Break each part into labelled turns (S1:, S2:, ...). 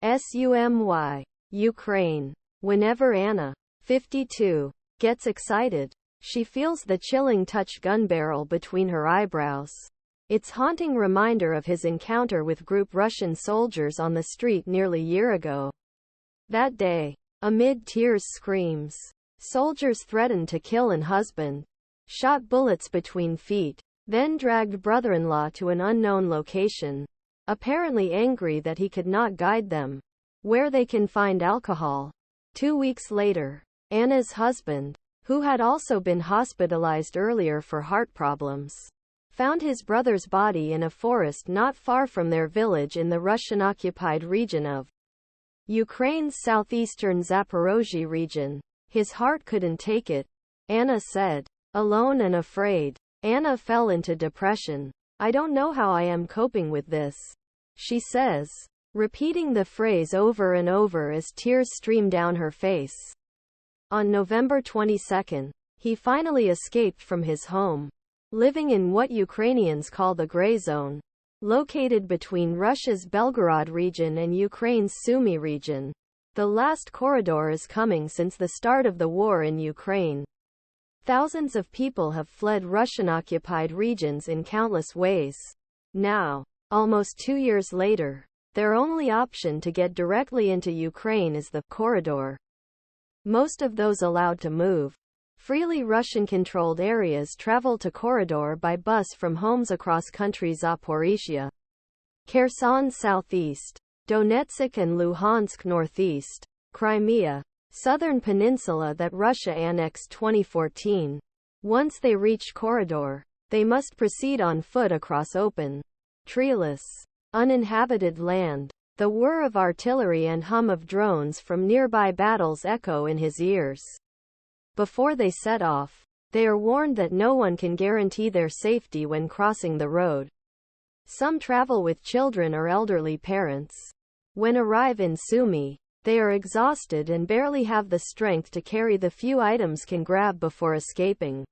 S1: Sumy, Ukraine. Whenever Anna, 52, gets excited, she feels the chilling touch gun barrel between her eyebrows. It's haunting reminder of his encounter with group Russian soldiers on the street nearly a year ago. That day, amid tears screams, soldiers threatened to kill an husband, shot bullets between feet, then dragged brother-in-law to an unknown location, apparently angry that he could not guide them where they can find alcohol. 2 weeks later, Anna's husband, who had also been hospitalized earlier for heart problems, found his brother's body in a forest not far from their village in the Russian-occupied region of Ukraine's southeastern Zaporozhye region. His heart couldn't take it, Anna said. Alone and afraid, Anna fell into depression. I don't know how I am coping with this, she says, repeating the phrase over and over as tears stream down her face. On November 22, he finally escaped from his home, living in what Ukrainians call the gray zone, located between Russia's Belgorod region and Ukraine's Sumy region. The last corridor is coming since the start of the war in Ukraine. Thousands of people have fled Russian-occupied regions in countless ways. Now, almost 2 years later, their only option to get directly into Ukraine is the corridor. Most of those allowed to move freely Russian-controlled areas travel to corridor by bus from homes across country Zaporizhia Kherson southeast, Donetsk and Luhansk northeast, Crimea, southern peninsula that Russia annexed 2014. Once they reach corridor, they must proceed on foot across open, treeless, uninhabited land. The whir of artillery and hum of drones from nearby battles echo in his ears. Before they set off, they are warned that no one can guarantee their safety when crossing the road. Some travel with children or elderly parents. When arrive in Sumy, they are exhausted and barely have the strength to carry the few items can grab before escaping.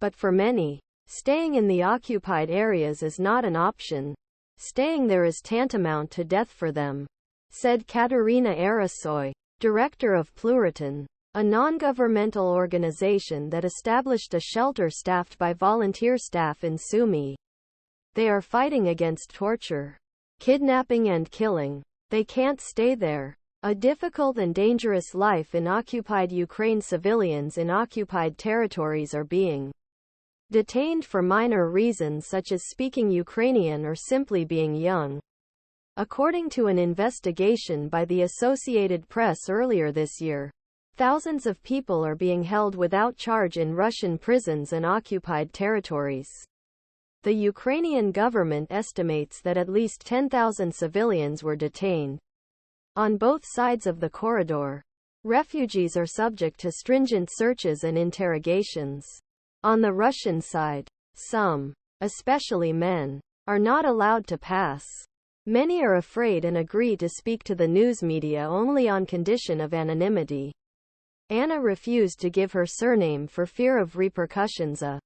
S1: But for many, staying in the occupied areas is not an option. Staying there is tantamount to death for them, said Kateryna Arisoi, director of Pluriton, a non-governmental organization that established a shelter staffed by volunteer staff in Sumy. They are fighting against torture, kidnapping and killing. They can't stay there. A difficult and dangerous life in occupied Ukraine. Civilians in occupied territories are being detained for minor reasons such as speaking Ukrainian or simply being young. According to an investigation by the Associated Press earlier this year, thousands of people are being held without charge in Russian prisons and occupied territories. The Ukrainian government estimates that at least 10,000 civilians were detained. On both sides of the corridor, refugees are subject to stringent searches and interrogations. On the Russian side, some, especially men, are not allowed to pass. Many are afraid and agree to speak to the news media only on condition of anonymity. Anna refused to give her surname for fear of repercussions. A